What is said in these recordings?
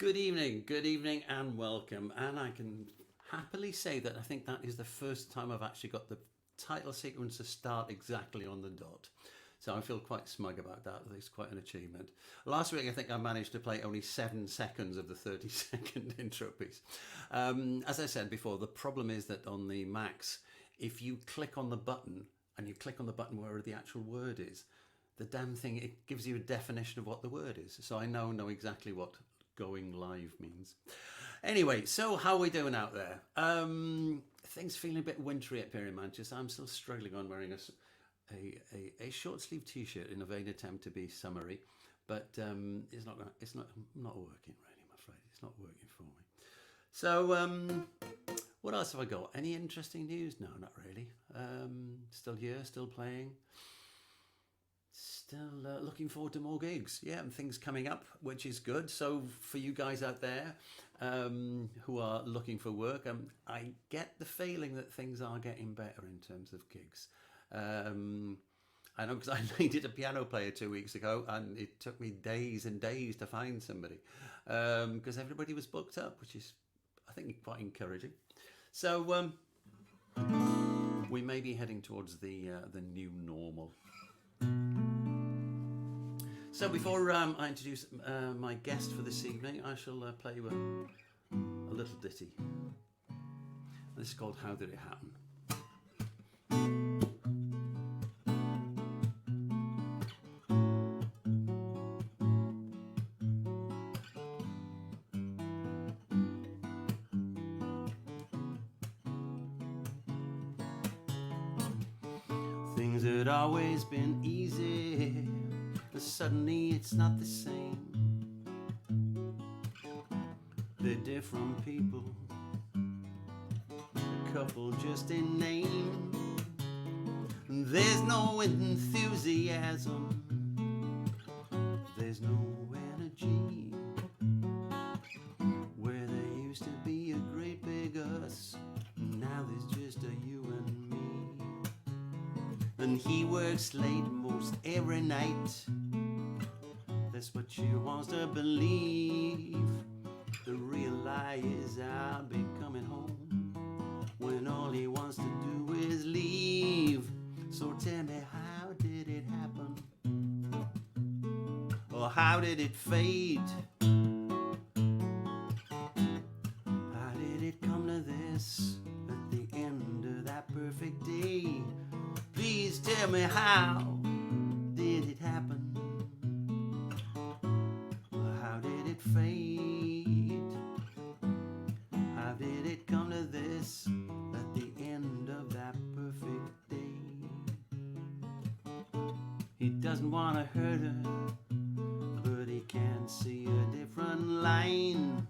Good evening, and welcome. And I can happily say that I think that is the first time I've actually got the title sequence to start exactly on the dot. So I feel quite smug about that. It's quite an achievement. Last week, I think I managed to play only 7 seconds of the 30-second intro piece. As I said before, the problem is that on the Macs, if you click on the button and you click on the button where the actual word is, the damn thing, it gives you a definition of what the word is. So I now know exactly what going live means. Anyway, so how are we doing out there? Things feeling a bit wintry up here in Manchester. I'm still struggling on wearing a short sleeve t-shirt in a vain attempt to be summery, but it's not working really, I'm afraid. It's not working for me. So what else have I got? Any interesting news? No, not really. Still here, still playing. Still looking forward to more gigs, yeah, and things coming up, which is good. So for you guys out there who are looking for work, I get the feeling that things are getting better in terms of gigs. I know because I needed a piano player 2 weeks ago, and it took me days and days to find somebody because everybody was booked up, which is, I think, quite encouraging. So we may be heading towards the new normal. So before I introduce my guest for this evening, I shall play you a little ditty. This is called How Did It Happen? Things had always been easy, but suddenly it's not the same. They're different people, a couple just in name. There's no enthusiasm, there's no energy. Where there used to be a great big us, now there's just a you and me. And he works late most every night, that's what she wants to believe. The real lie is I'll be coming home when all he wants to do is leave. So tell me, how did it happen? Or how did it fade? How did it come to this at the end of that perfect day? Please tell me, how did it happen? How did it fade? How did it come to this at the end of that perfect day? He doesn't want to hurt her, but he can't see a different line.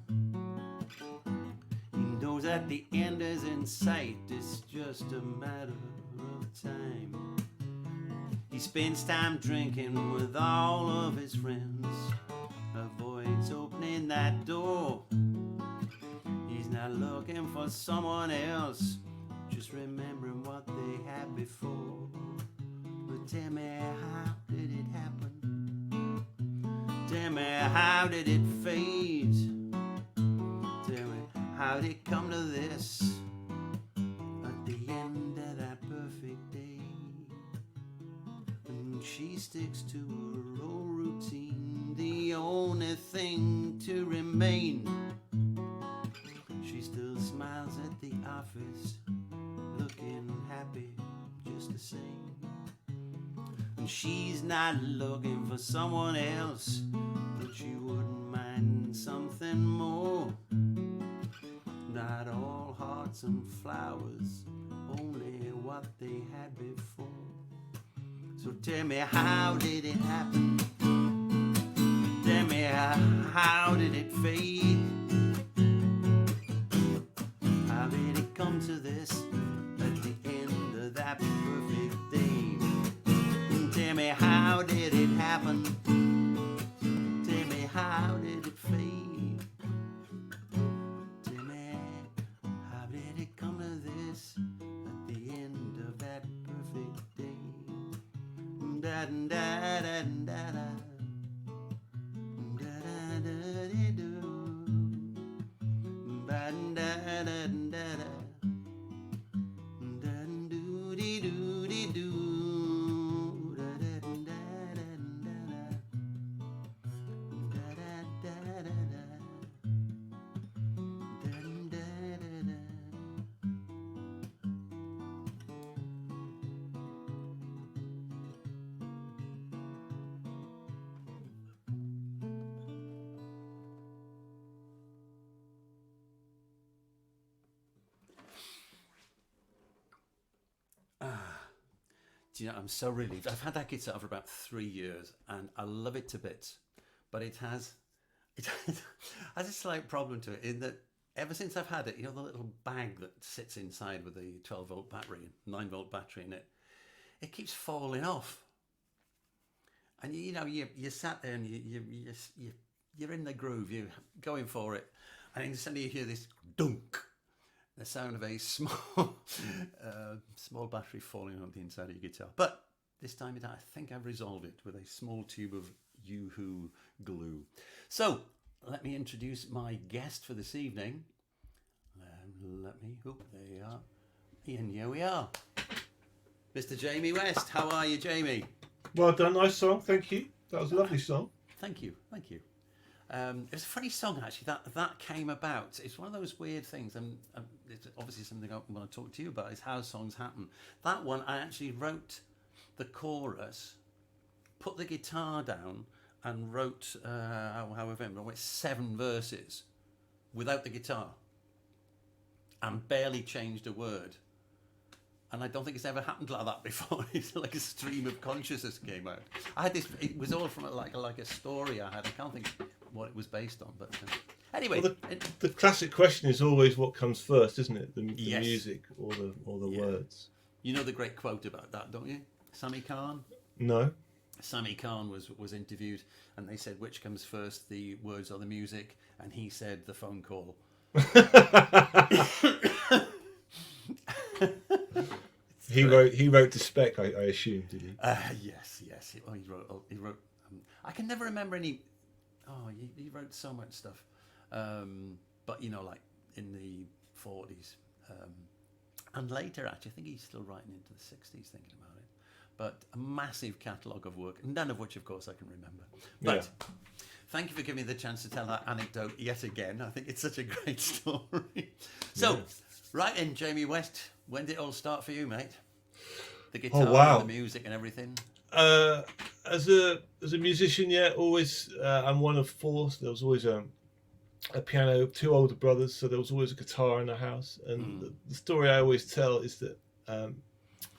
He knows that the end is in sight, it's just a matter of time. He spends time drinking with all of his friends, avoids opening that door. He's not looking for someone else, just remembering what they had before. But tell me, how did it happen? Tell me, how did it fade? Tell me, how did it come to this at the end of that perfect day? And she sticks to her old routine, the only thing to remain. She still smiles at the office, looking happy just the same. And she's not looking for someone else, but she wouldn't mind something more. Not all hearts and flowers, only what they had before. So tell me, how did it happen? Tell me, how did it fade? How did it come to this at the end of that perfect day? Tell me, how did it happen? Tell me, how did it fade? Tell me, how did it come to this at the end of that perfect day? Da da da da da da da da da da. Do you know, I'm so relieved. I've had that guitar for about 3 years, and I love it to bits. But it has a slight problem to it in that ever since I've had it, you know, the little bag that sits inside with the 12-volt battery, 9-volt battery in it, it keeps falling off. And you know, you sat there and you're in the groove, you're going for it, and then suddenly you hear this dunk, the sound of a small small battery falling on the inside of your guitar. But this time I think I've resolved it with a small tube of Yoo-hoo glue. So let me introduce my guest for this evening. There you are. And here we are. Mr. Jamie West. How are you, Jamie? Well done, nice song, thank you. That was a lovely song. Thank you. It was a funny song, actually, that came about. It's one of those weird things, and it's obviously something I want to talk to you about, is how songs happen. That one, I actually wrote the chorus, put the guitar down, and wrote, however, 7 verses without the guitar, and barely changed a word. And I don't think it's ever happened like that before. It's like a stream of consciousness came out. I had this. It was all from like a story I had. I can't think what it was based on, but anyway. Well, the classic question is always what comes first, isn't it? The Yes. music or the words. You know the great quote about that, don't you? Sami Khan. No. Sami Khan was interviewed, and they said which comes first, the words or the music, and he said the phone call. He wrote the spec, I assume, did he? Yes. He wrote. I can never remember any. Oh, he wrote so much stuff. But you know, like in the 40s, and later. Actually, I think he's still writing into the 60s, thinking about it. But a massive catalogue of work, none of which, of course, I can remember. But thank you for giving me the chance to tell that anecdote yet again. I think it's such a great story. So, right in, Jamie West, when did it all start for you, mate? The guitar, and the music and everything? As a musician, always, I'm one of 4, so there was always a piano, 2 older brothers, so there was always a guitar in the house. And the story I always tell is that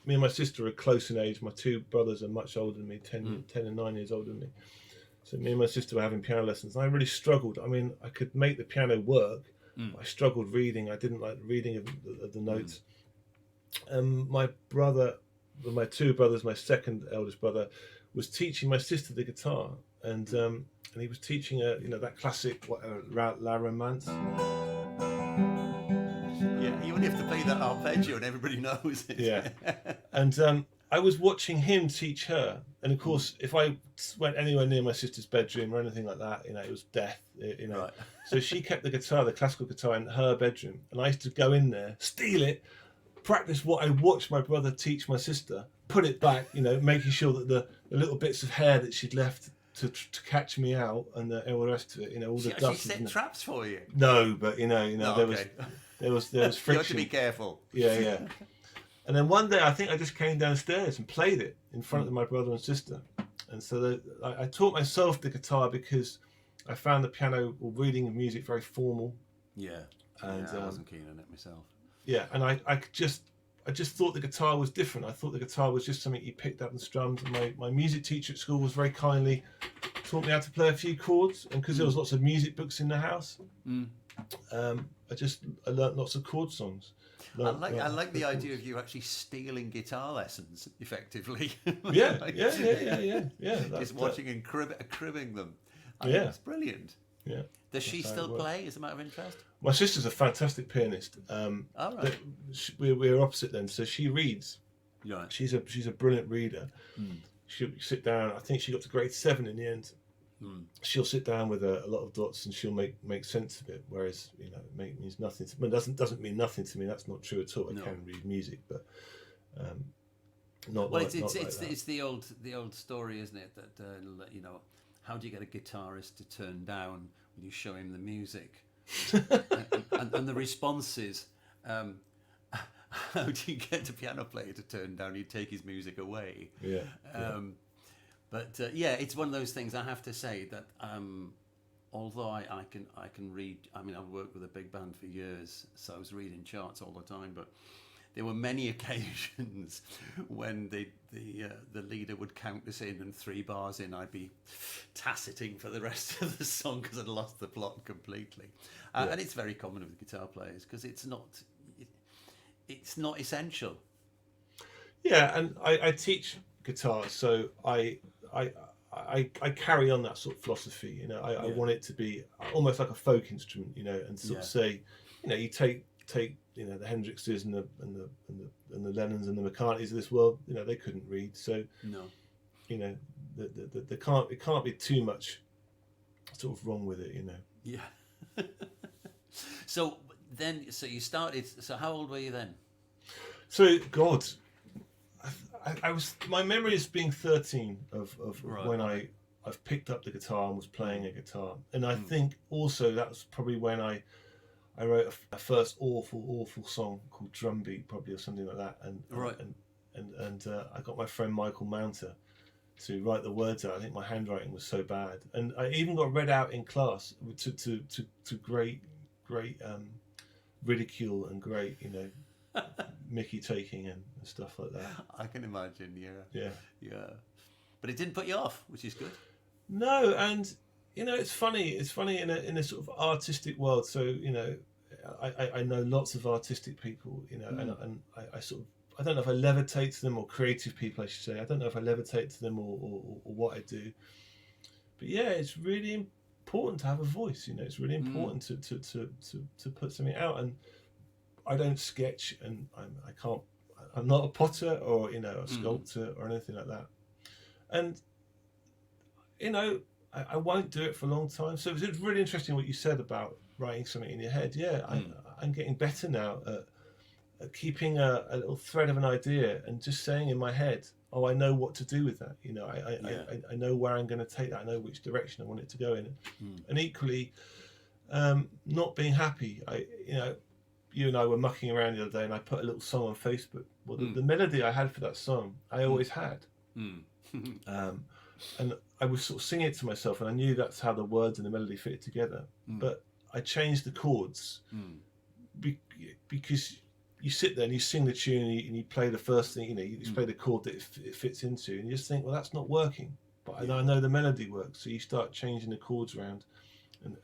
me and my sister are close in age. My 2 brothers are much older than me, 10 and 9 years older than me. So me and my sister were having piano lessons, and I really struggled. I mean, I could make the piano work. I struggled reading. I didn't like the reading of the notes. My 2 brothers, my second eldest brother, was teaching my sister the guitar, and he was teaching her, that classic La Romance. Yeah, you only have to play that arpeggio and everybody knows it. Yeah, and I was watching him teach her, and of course, if I went anywhere near my sister's bedroom or anything like that, it was death. Right. So she kept the guitar, the classical guitar, in her bedroom, and I used to go in there, steal it, practice what I watched my brother teach my sister, put it back, making sure that the little bits of hair that she'd left to catch me out, and all the rest of it, all the dust. She set traps for you? No, but there was friction. You have to be careful. Yeah. And then one day, I think I just came downstairs and played it in front of my brother and sister. And so I taught myself the guitar because I found the piano or reading of music very formal. Yeah. And I wasn't keen on it myself. Yeah, and I just thought the guitar was different. I thought the guitar was just something you picked up and strummed. And my music teacher at school was very kindly taught me how to play a few chords, and because there was lots of music books in the house, I learnt lots of chord songs. I like the idea of you actually stealing guitar lessons, effectively. Yeah. Just watching and cribbing them. It's brilliant. Yeah. Does she still play, as a matter of interest? My sister's a fantastic pianist. Right. We're opposite then. So she reads. Right. She's a brilliant reader. She'll sit down. I think she got to grade 7 in the end. She'll sit down with a lot of dots and she'll make sense of it. Whereas it means nothing to me. It doesn't mean nothing to me. That's not true at all. I can read music, but not well, like that. It's the old story, isn't it? That how do you get a guitarist to turn down when you show him the music? and the response is, how do you get a piano player to turn down? You take his music away. But it's one of those things. I have to say that although I can read. I mean, I've worked with a big band for years, so I was reading charts all the time. But there were many occasions when the leader would count us in, and 3 bars in, I'd be taciting for the rest of the song because I'd lost the plot completely. And it's very common with guitar players because it's not essential. Yeah, and I teach guitar, so I carry on that sort of philosophy. You know, I want it to be almost like a folk instrument. You know, and sort of say, you know, you take you know the Hendrixes and the Lennons and the McCartneys of this world. You know, they couldn't read, so No. you know, it can't be too much sort of wrong with it. You know. Yeah. So you started. So how old were you then? So God, I was. My memory is being 13 of when I've picked up the guitar and was playing a guitar, and I think also that was probably when I wrote a first awful song called Drumbeat, probably, or something like that, and I got my friend Michael Mounter to write the words out. I think my handwriting was so bad, and I even got read out in class to great ridicule and great, you know, Mickey taking and stuff like that. I can imagine, yeah. But it didn't put you off, which is good. No, and you know, it's funny in a sort of artistic world. So you know, I know lots of artistic people, you know, and I sort of, I don't know if I levitate to them, or creative people, I should say. I don't know if I levitate to them or what I do. But yeah, it's really important to have a voice. You know, it's really important to put something out. And I don't sketch, and I'm not a potter or, you know, a sculptor or anything like that. And you know, I won't do it for a long time. So it's really interesting what you said about writing something in your head. Yeah, I'm getting better now at keeping a little thread of an idea and just saying in my head, oh, I know what to do with that. You know, I know where I'm going to take that. I know which direction I want it to go in. And equally, not being happy. You know, you and I were mucking around the other day, and I put a little song on Facebook. Well, the melody I had for that song, I always had. And I was sort of singing it to myself, and I knew that's how the words and the melody fit together. But I changed the chords because you sit there and you sing the tune and you play the first thing, you know, you just play the chord that it fits into, and you just think, well, that's not working. But I know the melody works, so you start changing the chords around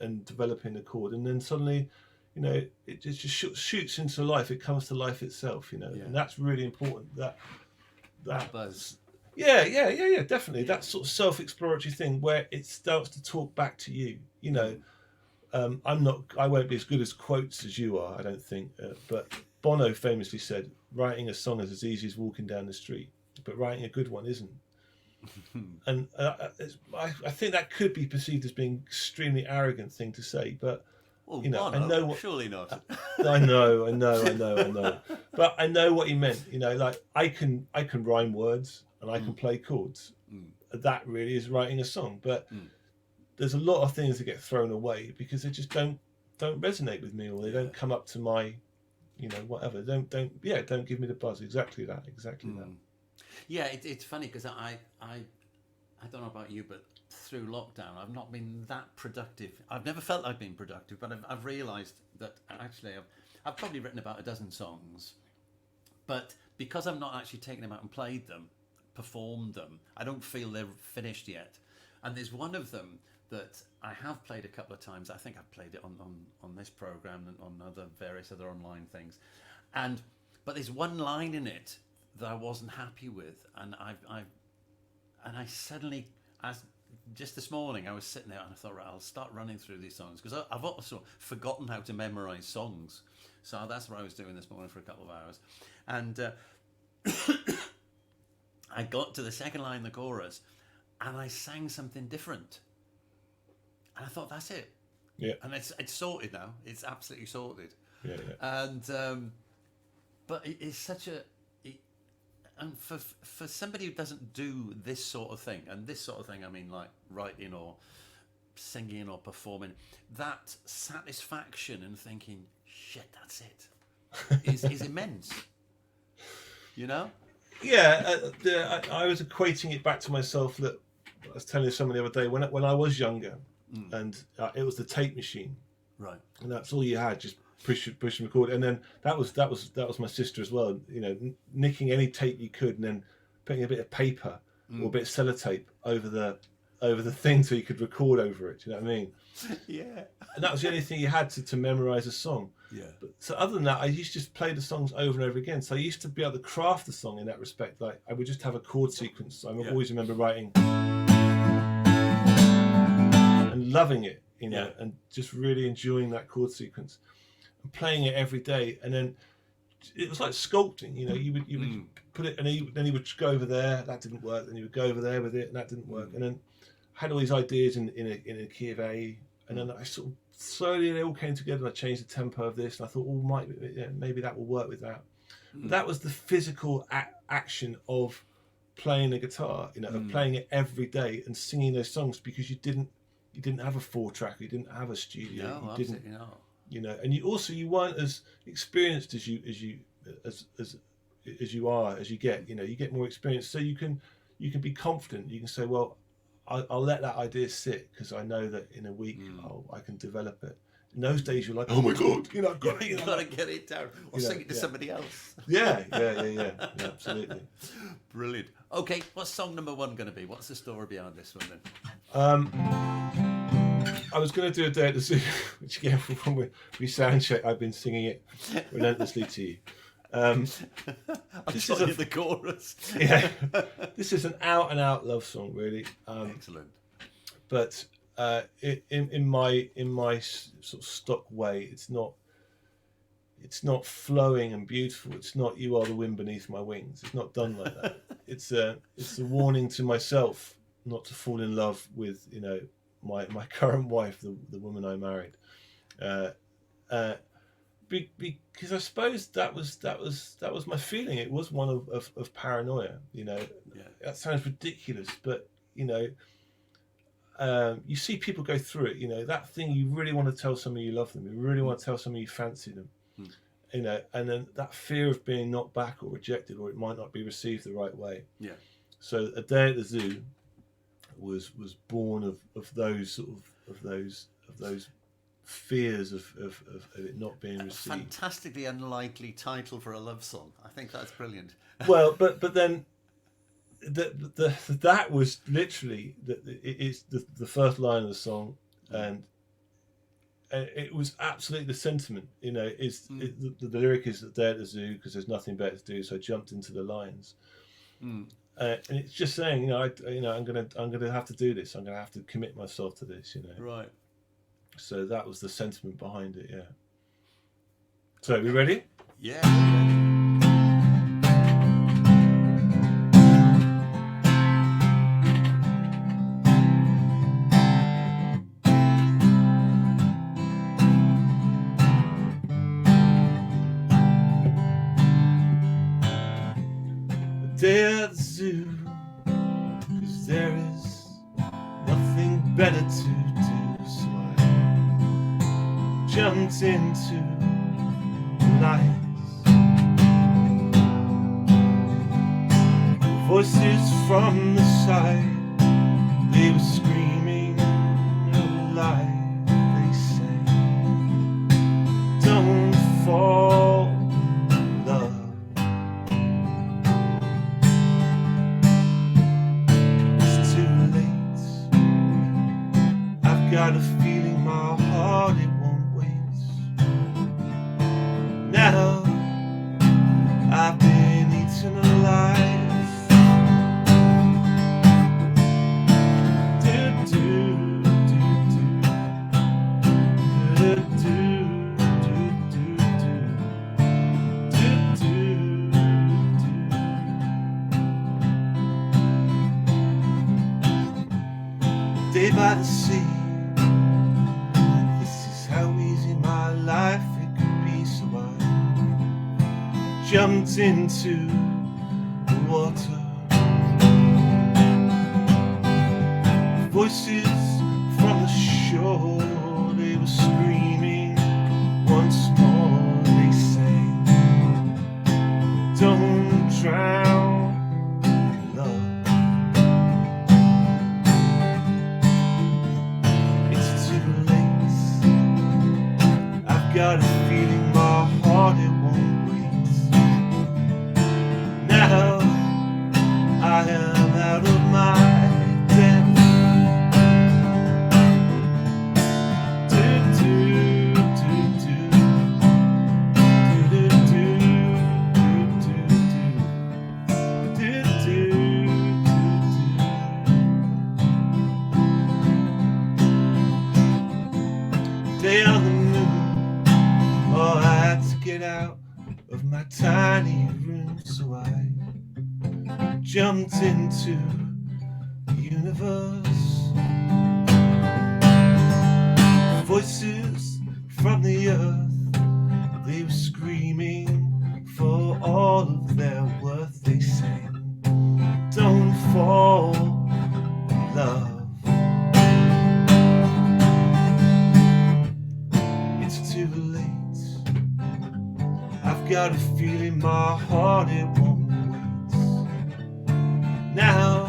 and developing the chord, and then suddenly, you know, it just shoots into life. It comes to life itself, you know, and that's really important. That buzz. Yeah, definitely. That sort of self-exploratory thing where it starts to talk back to you. You know, I won't be as good as quotes as you are, I don't think. But Bono famously said, writing a song is as easy as walking down the street, but writing a good one isn't. And I think that could be perceived as being an extremely arrogant thing to say, but well, you know, Bono, I know what. Surely not. I know. But I know what he meant. You know, like I can rhyme words and I can play chords. That really is writing a song. But there's a lot of things that get thrown away because they just don't resonate with me, or they don't come up to my, you know, whatever. Don't give me the buzz. Exactly that. Yeah, it's funny because I don't know about you, but through lockdown I've not been that productive. I've never felt I've been productive, but I've realised that actually I've probably written about a dozen songs, but because I've not actually taken them out and played them, performed them, I don't feel they're finished yet. And there's one of them that I have played a couple of times. I think I've played it on this program and on various other online things, but there's one line in it that I wasn't happy with, and I suddenly, just this morning, I was sitting there and I thought, right, I'll start running through these songs because I've also forgotten how to memorize songs. So that's what I was doing this morning for a couple of hours, and I got to the second line, the chorus, and I sang something different, and I thought, that's it. Yeah. And it's sorted now. It's absolutely sorted. Yeah. And but it's such a. And for somebody who doesn't do this sort of thing, and this sort of thing, I mean, like writing or singing or performing, that satisfaction and thinking, shit, that's it, is immense. You know? Yeah, I was equating it back to myself. That I was telling someone the other day when I was younger, and it was the tape machine, right? And that's all you had, just push and record, and then that was my sister as well. You know, nicking any tape you could, and then putting a bit of paper or a bit of sellotape over the thing so you could record over it. Do you know what I mean? Yeah. And that was the only thing you had to memorize a song. Yeah. But so other than that, I used to just play the songs over and over again. So I used to be able to craft the song in that respect. Like I would just have a chord sequence. I always remember writing and loving it, you know, and just really enjoying that chord sequence and playing it every day. And then it was like sculpting, you know. You would put it, and then he would go over there. That didn't work. Then he would go over there with it, and that didn't work. And then I had all these ideas in a key of A, and then I sort of slowly they all came together. And I changed the tempo of this, and I thought, oh, maybe that will work with that. But that was the physical action of playing the guitar, you know, of playing it every day and singing those songs, because you didn't have a 4-track, you didn't have a studio, No, you didn't, not. you know, and you weren't as experienced as you are as you get, you know, you get more experience, so you can be confident. You can say, well, I'll let that idea sit because I know that in a week I can develop it. In those days, you're like, oh my god, you know, I've got it. You've got to get it down, or sing it to somebody else. Yeah, absolutely. Brilliant. Okay, what's song number 1 going to be? What's the story behind this one then? I was going to do A Day at the Zoo, which again, when we sound check, I've been singing it relentlessly to you. I just want to hear the chorus. Yeah, this is an out and out love song, really. Excellent. But in my sort of stock way, it's not flowing and beautiful. It's not "You Are the Wind Beneath My Wings." It's not done like that. It's a warning to myself not to fall in love with, you know, my current wife, the woman I married, because I suppose that was my feeling. It was one of paranoia. You know, that sounds ridiculous, but you know. You see people go through it, you know, that thing you really want to tell somebody you love them, you really want to tell somebody you fancy them, you know, and then that fear of being knocked back or rejected, or it might not be received the right way. Yeah. So A Day at the Zoo was born of those sort of those fears of it not being received. Fantastically unlikely title for a love song. I think that's brilliant. Well, but then. That was literally it's the first line of the song, and it was absolutely the sentiment. You know, the lyric is "A Day at the Zoo" because there's nothing better to do, so I jumped into the lines, and it's just saying, you know, I'm gonna have to do this. I'm gonna have to commit myself to this. You know, right. So that was the sentiment behind it. Yeah. So, are we ready? Yeah. We're ready. Day at the zoo, 'cause there is nothing better to do, so I jumped into the lights. Voices from the side, they were screaming no lie. They say, don't fall in love. Got a feeling my heart, it won't wait. Now I've been eaten alive. Do do do do do do do do do. Day by the sea. Life it could be, so I jumped into the water. Voices from the shore, they were screaming once more. They sang, don't drown in love. It's too late. got a feeling my heart it won't wait. Now I am out of my depth. Do, do, do, do. Do, do, do, do, do, do, do, do. Day on the moon. Oh, I had to get out of my tiny room, so I jumped into the universe. Voices from the earth, they were screaming for all of their worth. They sang, don't fall in love. It's too late. I've got a feeling my heart it won't wait. Now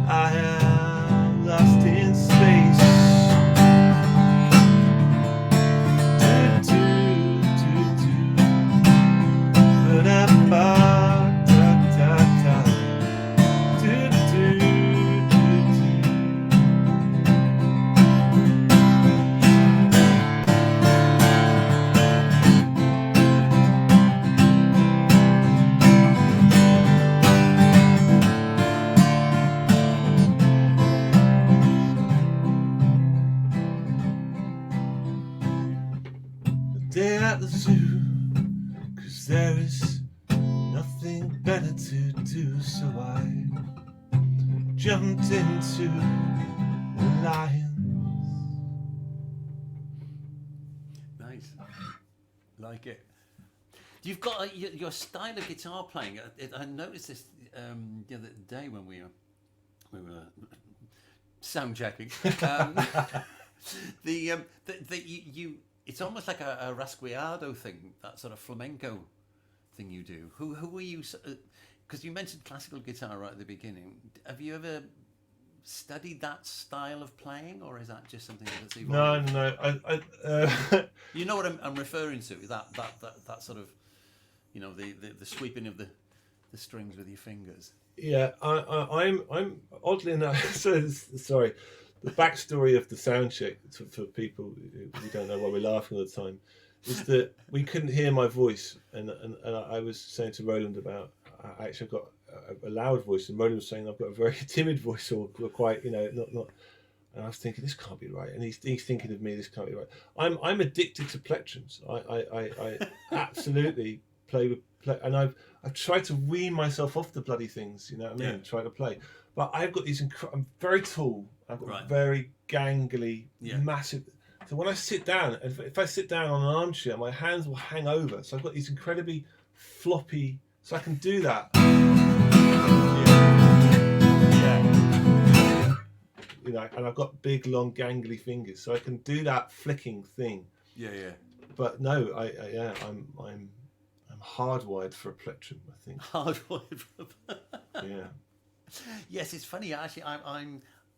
I am lost in space. Do, do, do, do. Ba-da-ba, da-da-da. Do, do, do, do. Day at the zoo, 'cause there is nothing better to do, so I jumped into the lions. Nice. Like it. You've got your style of guitar playing. I noticed this the other day when we were sound checking. You it's almost like a rasgueado thing, that sort of flamenco thing you do. Who were you? Because you mentioned classical guitar right at the beginning. Have you ever studied that style of playing, or is that just something that's evolved? No. You know what I'm referring to? That sort of, the sweeping of the strings with your fingers. Yeah, I'm oddly enough. Sorry, the backstory of the sound check for people who don't know why we're laughing all the time is that we couldn't hear my voice, and I was saying to Roland about I actually got a loud voice, and Roland was saying I've got a very timid voice, or quite not. And I was thinking this can't be right, and he's thinking of me, this can't be right. I'm addicted to plectrums. I absolutely play, and I've tried to wean myself off the bloody things. You know what I mean? Yeah. Try to play, but I've got these. I'm very tall. I've got Right. very gangly, massive. So when I sit down, if I sit down on an armchair, my hands will hang over. So I've got these incredibly floppy. So I can do that. Yeah. You know, and I've got big, long, gangly fingers, so I can do that flicking thing. Yeah. But no, I'm hardwired for a plectrum, I think. Hardwired. Yeah. Yes, it's funny actually.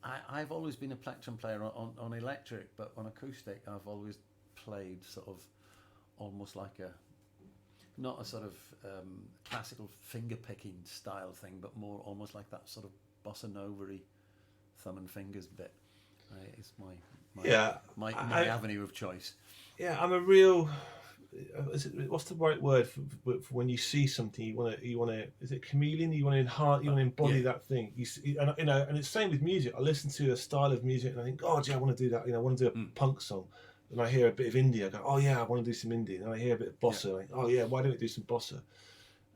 I've always been a plectrum player on electric, but on acoustic, I've always played sort of almost like not a sort of classical finger picking style thing, but more almost like that sort of bossa nova-y thumb and fingers bit. It's my avenue of choice. Yeah, I'm a real. What's the right word for when you see something you want to? Is it chameleon? You want to enhance, you want to embody that thing. You see, and and it's same with music. I listen to a style of music and I think, oh, gee, I want to do that. I want to do a punk song. And I hear a bit of indie. I go, oh yeah, I want to do some indie. And I hear a bit of bossa. Like, oh yeah, why don't we do some bossa?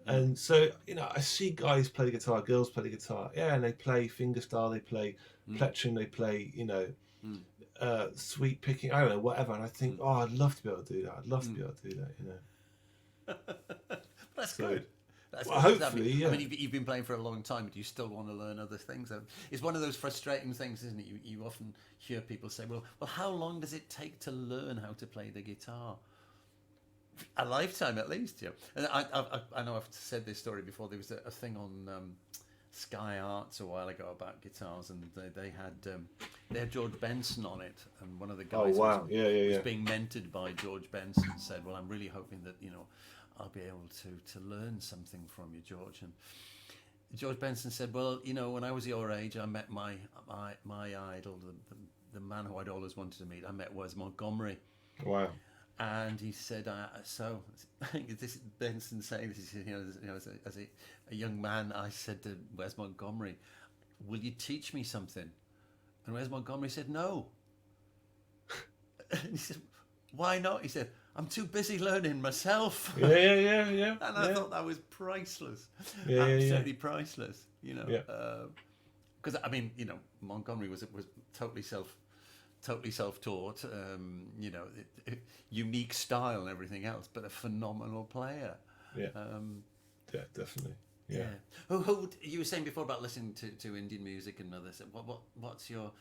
And so I see guys play the guitar, girls play the guitar. Yeah, and they play fingerstyle. They play plectrum. They play sweep picking, I don't know, whatever, and I think, oh, I'd love to be able to do that. I'd love to be able to do that, That's good. That's well, good. hopefully, I yeah. mean, you've been playing for a long time, but you still want to learn other things. It's one of those frustrating things, isn't it? You often hear people say, well, how long does it take to learn how to play the guitar? A lifetime at least, yeah. And I know I've said this story before. There was a thing on Sky Arts a while ago about guitars, and they had George Benson on it, and one of the guys was being mentored by George Benson said, "Well, I'm really hoping that I'll be able to learn something from you, George." And George Benson said, "Well, when I was your age, I met my idol, the man who I'd always wanted to meet. I met Wes Montgomery." Wow. And he said, "So this is Benson saying this. As a young man, I said to Wes Montgomery, 'Will you teach me something?' And Wes Montgomery said, 'No.' And he said, 'Why not?' He said, 'I'm too busy learning myself.'" Yeah. And I thought that was priceless. Yeah, Absolutely priceless. Because Montgomery was totally self-taught. Unique style and everything else, but a phenomenal player. Yeah. Definitely. Yeah. Who you were saying before about listening to Indian music and others. What's your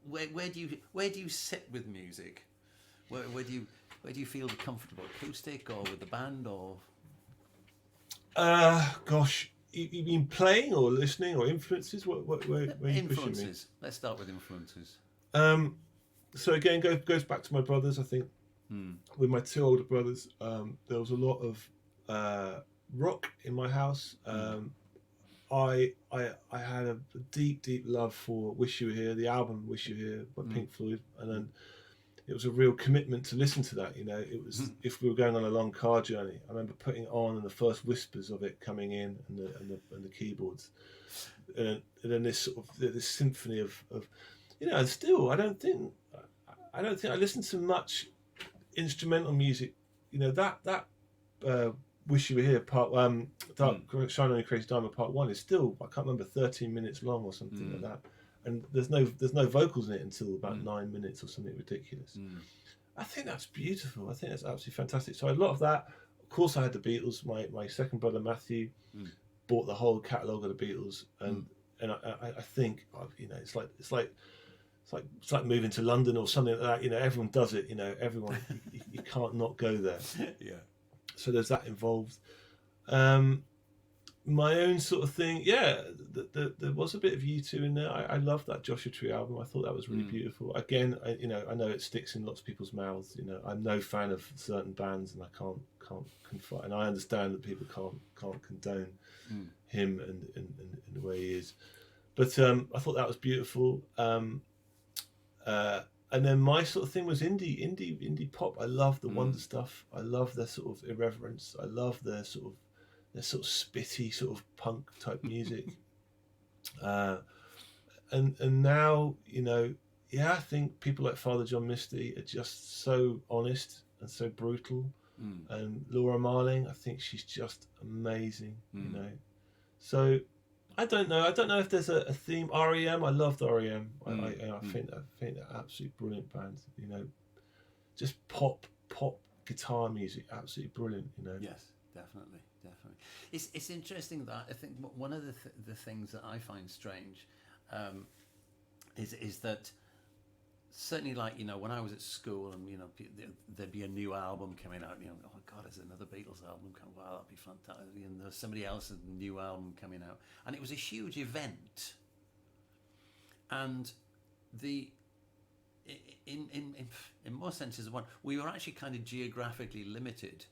where do you sit with music? Where do you feel comfortable? Acoustic or with the band or? Gosh, you mean playing or listening or influences? Where are you pushing me? Let's start with influences. So again, goes back to my brothers. I think with my two older brothers, there was a lot of rock in my house. I had a deep love for "Wish You Were Here," the album "Wish You Were Here" by Pink Floyd, and then it was a real commitment to listen to that. It was if we were going on a long car journey. I remember putting it on and the first whispers of it coming in, and the keyboards, and then this sort of this symphony of and still I don't think I listen to much instrumental music. That "Wish You Were Here" part Shine On You Crazy Diamond part 1 is still, I can't remember, 13 minutes long or something like that, and there's no vocals in it until about 9 minutes or something ridiculous. I think that's beautiful. I think that's absolutely fantastic. So a lot of that. Of course, I had the Beatles. My second brother Matthew bought the whole catalogue of the Beatles, and I think it's like moving to London or something like that. Everyone does it. Everyone you can't not go there. Yeah. So there's that involved. My own sort of thing, there was a bit of U2 in there. I love that Joshua Tree album. I thought that was really beautiful. Again, I know it sticks in lots of people's mouths. I'm no fan of certain bands, and I can't confide. And I understand that people can't condone him and the way he is. But I thought that was beautiful. And then my sort of thing was indie pop. I love the Wonder stuff. I love their sort of irreverence. I love their sort of spitty sort of punk type music. And now I think people like Father John Misty are just so honest and so brutal. And Laura Marling, I think she's just amazing. So I don't know if there's a theme. REM, I loved REM. I think they're absolutely brilliant bands. Just pop guitar music, absolutely brilliant. Yes, definitely. It's interesting that I think one of the things that I find strange is that certainly, like, when I was at school and there'd be a new album coming out, oh God, there's another Beatles album coming, wow, that'd be fantastic, and there's somebody else's new album coming out, and it was a huge event. And in more senses than one, we were actually kind of geographically limited.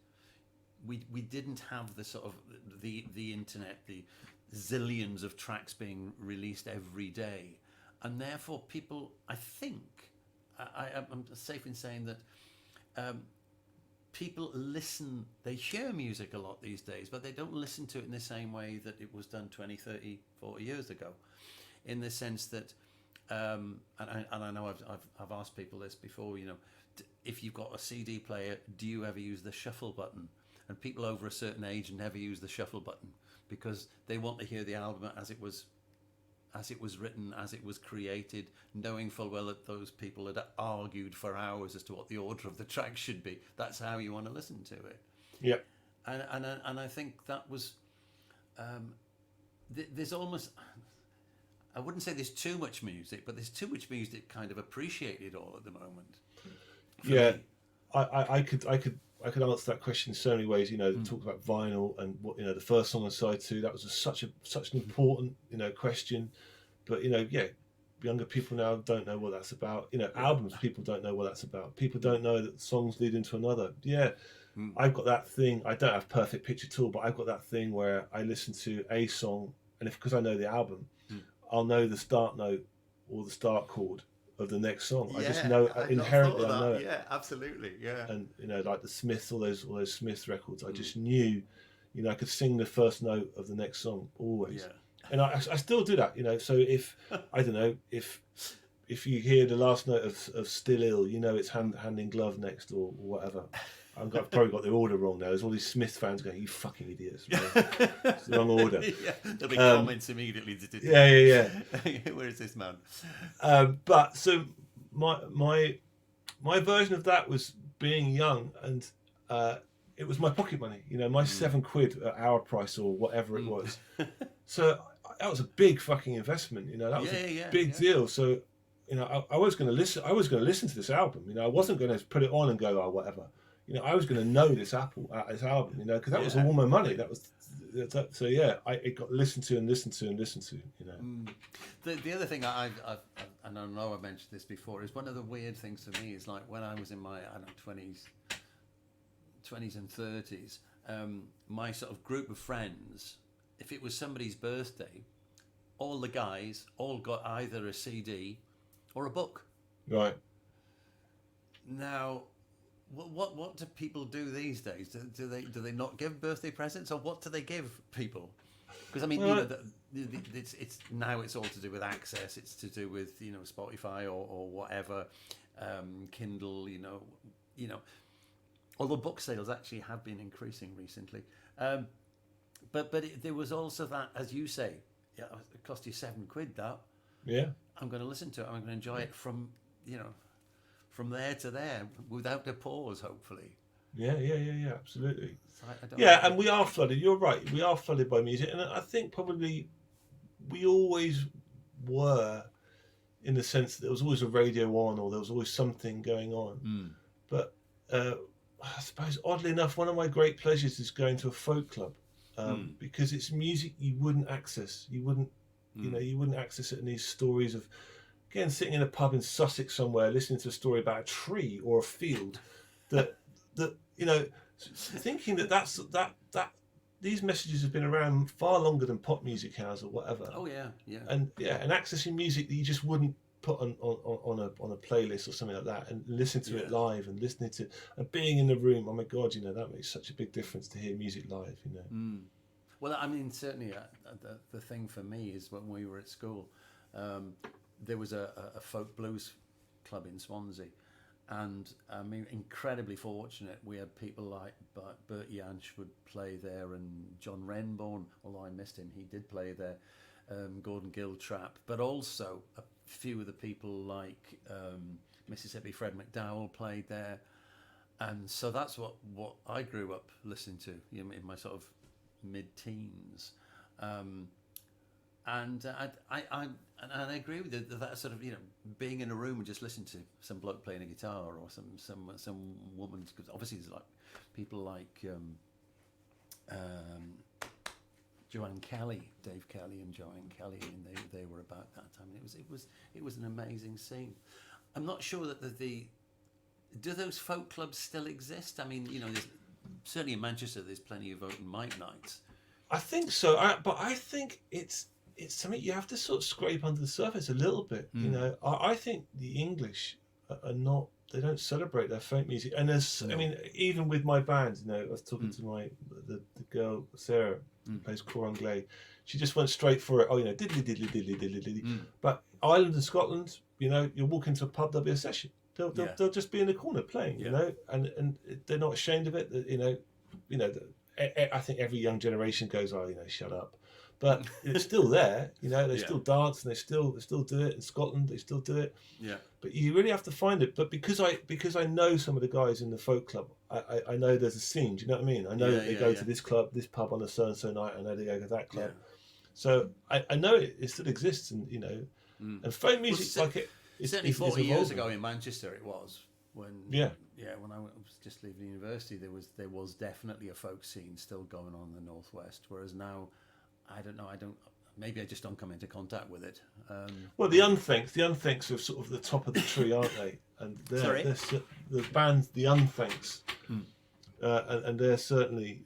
We didn't have the sort of the internet, the zillions of tracks being released every day, and therefore people, I think, I'm safe in saying that people listen, they hear music a lot these days, but they don't listen to it in the same way that it was done 20, 30, 40 years ago, in the sense that, and I know I've asked people this before, if you've got a CD player, do you ever use the shuffle button? And people over a certain age never use the shuffle button because they want to hear the album as it was written, as it was created, knowing full well that those people had argued for hours as to what the order of the track should be. That's how you want to listen to it. Yeah. And I think that was there's almost, I wouldn't say there's too much music, but there's too much music kind of appreciated all at the moment. Yeah, I could I could answer that question in so many ways. Talk about vinyl and what the first song on side 2. That was such an important question. But younger people now don't know what that's about. Albums, people don't know what that's about. People don't know that songs lead into another. Yeah, I've got that thing. I don't have perfect pitch at all, but I've got that thing where I listen to a song, and because I know the album, I'll know the start note or the start chord of the next song. I just know inherently. I know it. Yeah, absolutely. Yeah. And like the Smiths, all those Smiths records, I just knew. I could sing the first note of the next song always. Yeah. And I still do that. So if I don't know if you hear the last note of Still Ill, it's hand in glove next or whatever. I've probably got the order wrong now. There's all these Smith fans going, "You fucking idiots!" It's the wrong order. Yeah, there'll be comments immediately. Yeah. Where is this man? But so my version of that was being young, and it was my pocket money. My £7 at our price or whatever it was. So that was a big fucking investment. That was a big deal. So I was going to listen. I was going to listen to this album. I wasn't going to put it on and go, "Oh, whatever." I was going to know this album, because that was all my money. So yeah, it got listened to. The other thing and I know I mentioned this before, is one of the weird things for me is like when I was in my 20s and 30s, my sort of group of friends, if it was somebody's birthday, all the guys all got either a CD or a book. Right. Now, what do people do these days? Do they not give birthday presents, or what do they give people? Because I mean, it's now it's all to do with access. It's to do with Spotify or whatever, Kindle. Although book sales actually have been increasing recently, but there was also that, as you say, it cost you £7. That I'm going to listen to it. I'm going to enjoy it from from there to there without a pause, hopefully. Yeah, absolutely. And we are flooded. You're right. We are flooded by music, and I think probably we always were, in the sense that there was always a radio on, or there was always something going on. But I suppose, oddly enough, one of my great pleasures is going to a folk club, because it's music you wouldn't access. You wouldn't, you wouldn't access it in these stories of. Again, sitting in a pub in Sussex somewhere, listening to a story about a tree or a field, that thinking that these messages have been around far longer than pop music has or whatever. Oh yeah. And accessing music that you just wouldn't put on a playlist or something like that, and listen to it live, and listening to and being in the room. Oh my God, that makes such a big difference to hear music live. Well, I mean, certainly the thing for me is when we were at school. There was a folk blues club in Swansea, and I mean, incredibly fortunate. We had people like Bert Jansch would play there, and John Renbourn, although I missed him, he did play there. Gordon Giltrap, but also a few of the people like Mississippi Fred McDowell played there, and so that's what I grew up listening to in my sort of mid-teens. And I agree with you that sort of being in a room and just listening to some bloke playing a guitar or some woman, because obviously there's like people like Joanne Kelly, Dave Kelly and Joanne Kelly, and they were about that time. And it was an amazing scene. I'm not sure that do those folk clubs still exist? I mean, there's, certainly in Manchester there's plenty of open mic nights. I think so, but I think it's something you have to sort of scrape under the surface a little bit. I think the English are not. They don't celebrate their folk music, and there's. No. I mean, even with my band, I was talking to the girl Sarah who plays cor anglais. She just went straight for it. Oh, diddly diddly diddly diddly diddly. But Ireland and Scotland, you walk into a pub, there'll be a session. They'll just be in the corner playing, and they're not ashamed of it. I think every young generation goes, oh, shut up. But it's still there, they still dance, and they still do it. In Scotland, they still do it. Yeah. But you really have to find it. But because I know some of the guys in the folk club, I know there's a scene. Do you know what I mean? I know that they go to this club, this pub on a so and so night. I know they go to that club. Yeah. So I know it still exists, and and folk music certainly 40 years ago in Manchester it was. when Yeah. when I was just leaving university, there was definitely a folk scene still going on in the Northwest, whereas now I don't know, maybe I just don't come into contact with it. Well, the Unthinks are sort of the top of the tree, aren't they? And Sorry? they're the band, the Unthinks, and they're certainly,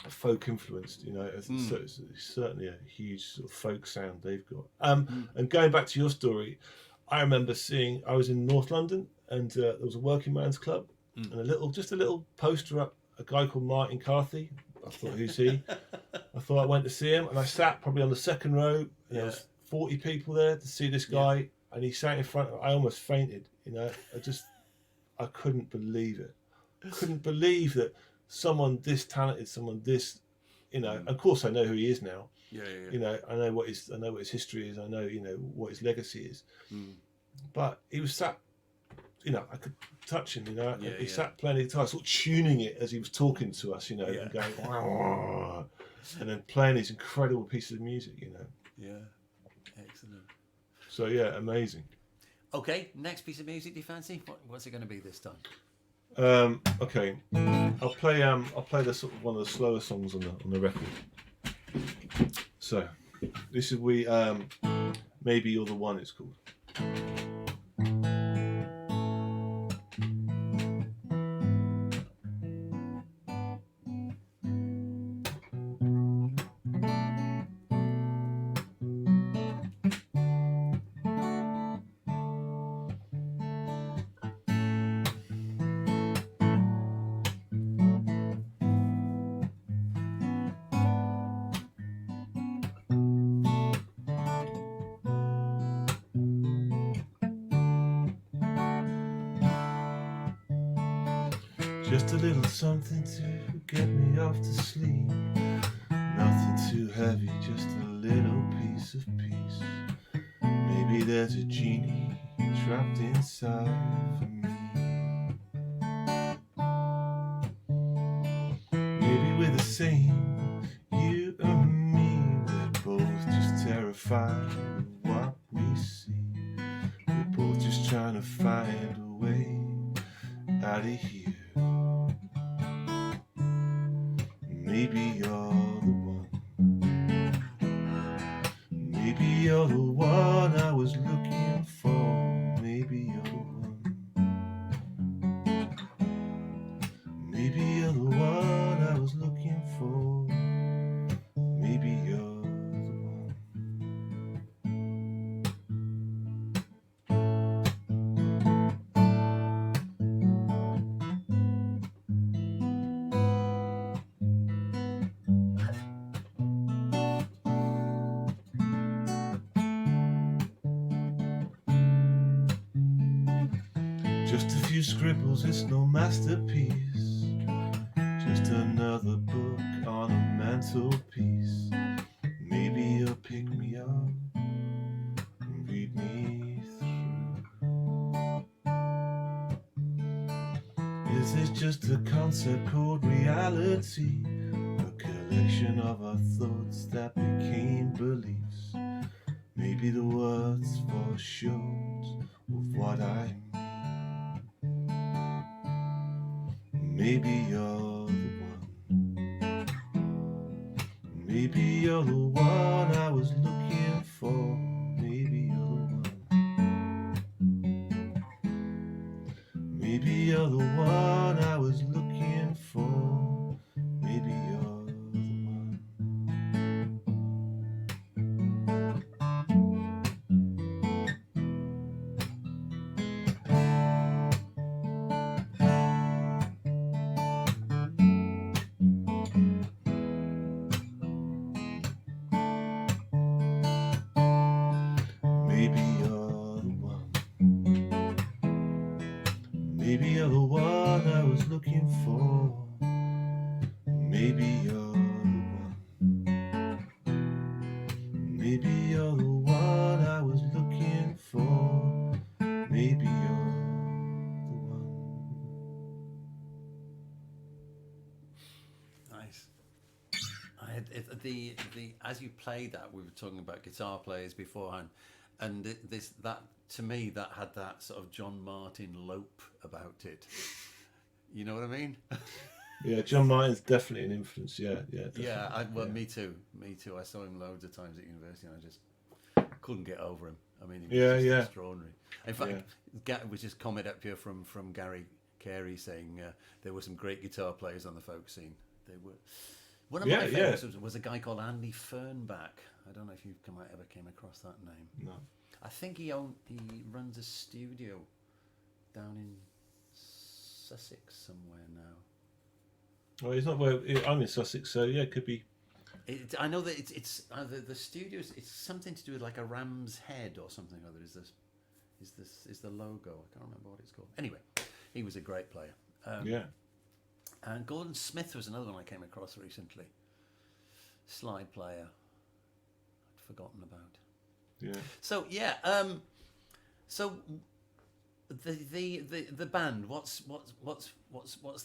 folk influenced. So it's certainly a huge sort of folk sound they've got. And going back to your story, I remember I was in North London, and there was a working man's club, and just a little poster up, a guy called Martin Carthy. I thought, who's he? I thought I went to see him, and I sat probably on the second row, and there was 40 people there to see this guy, and he sat in front. I almost fainted. I couldn't believe it. I couldn't believe that someone this talented, someone this, Of course, I know who he is now. I know what his history is. I know, what his legacy is. But he was sat. I could touch him. He sat playing the guitar, sort of tuning it as he was talking to us. And going, "Wah," and then playing these incredible pieces of music. Yeah, excellent. So yeah, amazing. Okay, next piece of music. Do you fancy? What's it going to be this time? Okay, I'll play the sort of one of the slower songs on the record. So this is Maybe You're the One. It's called. Just a little something to get me off to sleep. Nothing too heavy, just a little piece of peace. Maybe there's a genie trapped inside for me. Maybe we're the same, you and me. We're both just terrified of what we see. We're both just trying to find a way out of here. Maybe you're the one. Maybe you're the one I was looking for. Maybe you're the one. Maybe you're the one I was looking for. Maybe you're the one. Just a few scribbles, it's no masterpiece. Just another book on a mantelpiece. Maybe you'll pick me up and read me through. Is this just a concept called reality? A collection of our thoughts that became beliefs. Maybe the words fall short of what I mean. Maybe you're the one. Maybe you're the one I was looking for. Maybe you're the one. Maybe you're the one I was looking for. Maybe you're the one. Maybe you're the one. Maybe you're the one I was looking for. Maybe you're the one. Maybe you're the one I was looking for. Maybe you're the one. Nice. As you played that, we were talking about guitar players beforehand, and that to me, that had that sort of John Martin lope about it. You know what I mean? Yeah, John Martin's definitely an influence. Yeah, definitely. Yeah, me too. Me too. I saw him loads of times at university, and I just couldn't get over him. I mean, he was just extraordinary. In fact, was just comment up here from Gary Carey saying there were some great guitar players on the folk scene. They were. One of my favourites was a guy called Andy Fernbach. I don't know if you ever came across that name. No. I think he runs a studio down in Sussex somewhere now. Well, he's not where I'm in Sussex, so yeah, it could be. I know that it's the studios. It's something to do with like a ram's head or something or other. Is the logo? I can't remember what it's called. Anyway, he was a great player. And Gordon Smith was another one I came across recently. Slide player. I'd forgotten about. Yeah. So yeah. So the band. What's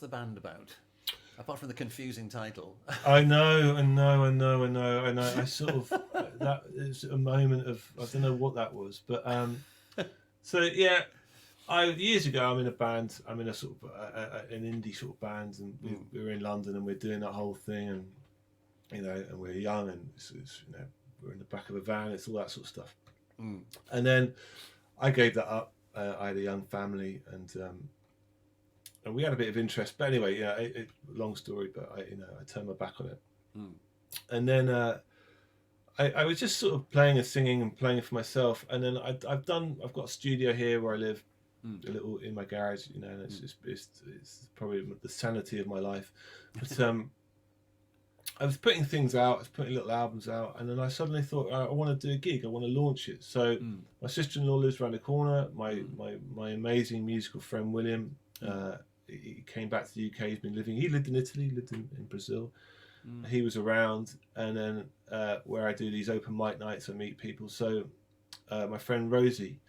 the band about? Apart from the confusing title. I know. I sort of that is a moment of I don't know what that was, but so yeah. Years ago, I'm in a band. I'm in a sort of an indie sort of band, and we were in London, and we're doing that whole thing, and and we're young, and it's we're in the back of a van. It's all that sort of stuff. And then I gave that up. I had a young family, and we had a bit of interest. But anyway, long story, but I turned my back on it. And then I was just sort of playing and singing and playing for myself, and then I've got a studio here where I live. A little in my garage, and it's probably the sanity of my life. But I was putting things out, I was putting little albums out, and then I suddenly thought I want to do a gig, I want to launch it. So my sister-in-law lives around the corner. My amazing musical friend William, he came back to the UK. He lived in Italy, lived in Brazil. He was around, and then where I do these open mic nights, I meet people. So my friend Rosie.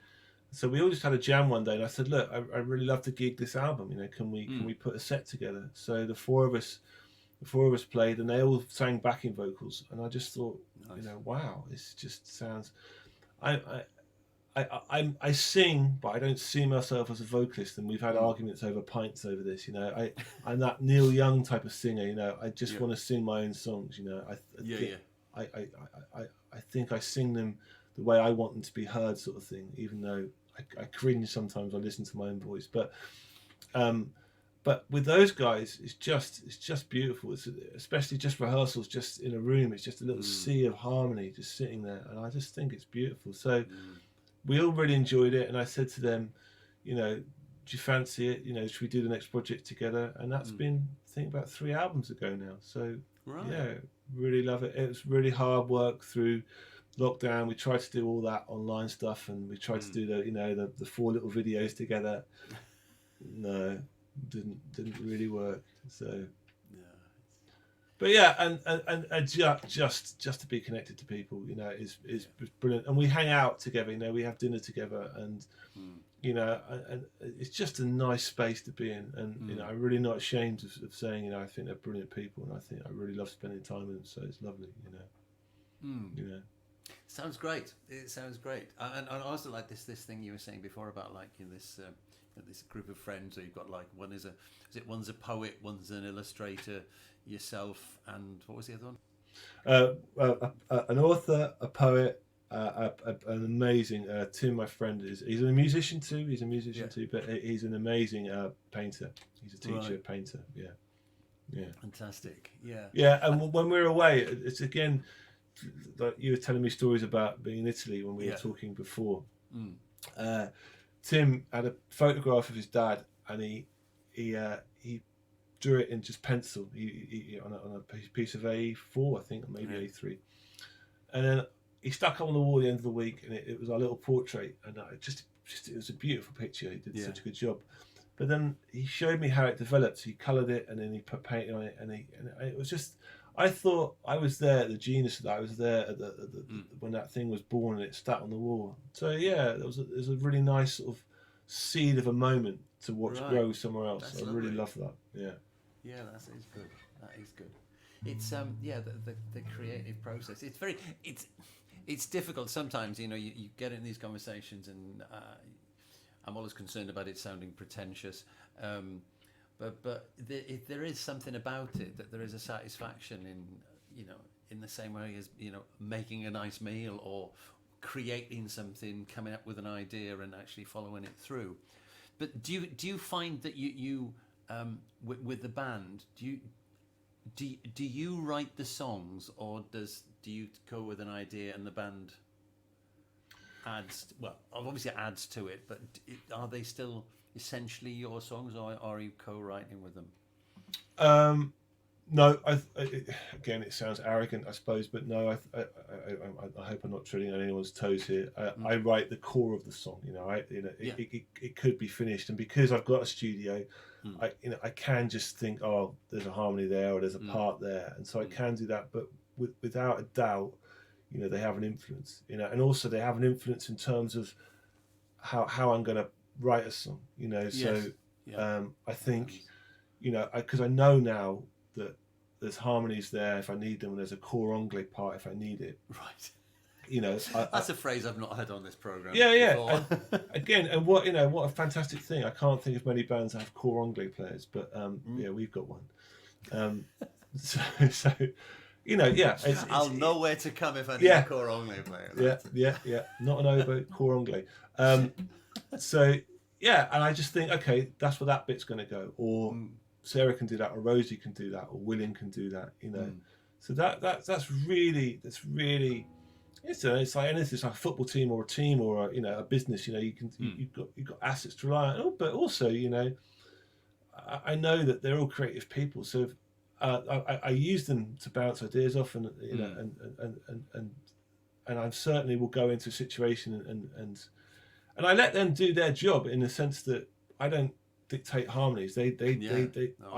So we all just had a jam one day, and I said, "Look, I really love to gig this album. Can we put a set together?" So the four of us played, and they all sang backing vocals. And I just thought, nice. Wow, this just sounds. I sing, but I don't see myself as a vocalist. And we've had arguments over pints over this. I'm that Neil Young type of singer. I just want to sing my own songs. I think I sing them the way I want them to be heard, sort of thing. Even though I cringe sometimes, I listen to my own voice. But with those guys, it's just beautiful. It's especially just rehearsals, just in a room. It's just a little sea of harmony, just sitting there, and I just think it's beautiful. So we all really enjoyed it, and I said to them, do you fancy it? Should we do the next project together? And that's been, I think, about 3 albums ago now. So yeah, really love it. It was really hard work through lockdown. We tried to do all that online stuff, and we tried to do the 4 little videos together. No, didn't really work. So but yeah, and just to be connected to people, is brilliant. And we hang out together. We have dinner together, and and it's just a nice space to be in. And I'm really not ashamed of saying, I think they're brilliant people, and I think I really love spending time with them. So it's lovely, Sounds great. It sounds great. And I also like this thing you were saying before about this group of friends. So you've got one's a poet, one's an illustrator, yourself, and what was the other one? An author, a poet, an amazing Tim, my friend, he's a musician too. But he's an amazing painter. He's a teacher, painter. Yeah. Fantastic. Yeah. And when we're away, it's again. Like you were telling me stories about being in Italy when we were talking before. Tim had a photograph of his dad, and he drew it in just pencil. He on a piece of A4, I think, or maybe A3, and then he stuck it on the wall at the end of the week, and it was our little portrait, and it was a beautiful picture. He did such a good job. But then he showed me how it developed. He coloured it, and then he put paint on it, and it was just. I thought I was there, the genius of that. I was there at when that thing was born and it sat on the wall. So yeah, it was a really nice sort of seed of a moment to watch grow somewhere else. That's I really love that. Yeah. Yeah, that is good. That is good. It's the creative process. It's it's difficult sometimes. You get in these conversations, and I'm always concerned about it sounding pretentious. But there is something about it, that there is a satisfaction in, in the same way as, making a nice meal or creating something, coming up with an idea and actually following it through. But do you find that you with the band, do you write the songs, or do you go with an idea and the band obviously adds to it, but are they still essentially your songs, or are you co-writing with them? No, again, it sounds arrogant, I suppose, but no, I hope I'm not treading on anyone's toes here. I write the core of the song. It could be finished, and because I've got a studio, I can just think, oh, there's a harmony there, or there's a part there, and so I can do that. But without a doubt, they have an influence. And also they have an influence in terms of how I'm going to write a song. So I think, because I know now that there's harmonies there if I need them, and there's a core anglais part if I need it. Right. That's a phrase I've not heard on this program. Yeah. Again, and what a fantastic thing. I can't think of many bands that have core anglais players, but we've got one. So I'll know where to come if I need a core anglais player. Yeah. Not an oboe, core anglais. So and I just think, okay, that's where that bit's going to go, or Sarah can do that, or Rosie can do that, or William can do that. So that's really it's like anything. It's like a football team or a team or a business. You've got assets to rely on, but also I know that they're all creative people, so if, I use them to bounce ideas off, and and I certainly will go into a situation and I let them do their job, in the sense that I don't dictate harmonies. I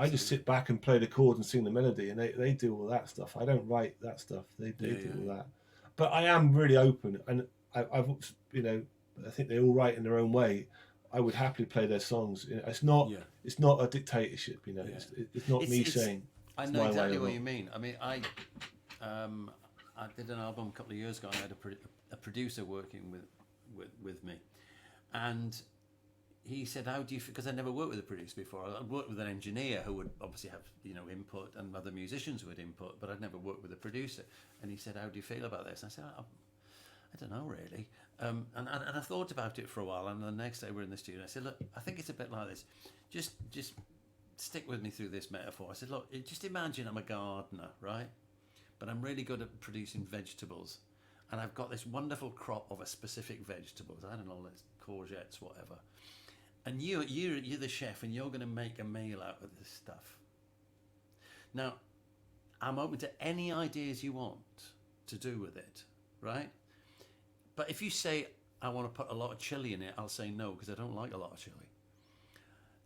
just sit back and play the chord and sing the melody, and they do all that stuff. I don't write that stuff. They do all that. But I am really open, and I've I think they all write in their own way. I would happily play their songs. It's not a dictatorship. It's not me saying. I know exactly what you mean. I mean, I did an album a couple of years ago. I had a producer working with me, and he said, "How do you?" Because I never worked with a producer before. I'd worked with an engineer who would obviously have input, and other musicians would input, but I'd never worked with a producer. And he said, "How do you feel about this?" And I said, "I don't know really." And I thought about it for a while, and the next day we're in the studio. I said, "Look, I think it's a bit like this. Just stick with me through this metaphor." I said, "Look, just imagine I'm a gardener, right? But I'm really good at producing vegetables, and I've got this wonderful crop of a specific vegetables. I don't know, let's courgettes, whatever. And you're the chef, and you're going to make a meal out of this stuff. Now, I'm open to any ideas you want to do with it, right? But if you say, I want to put a lot of chili in it, I'll say no, because I don't like a lot of chili.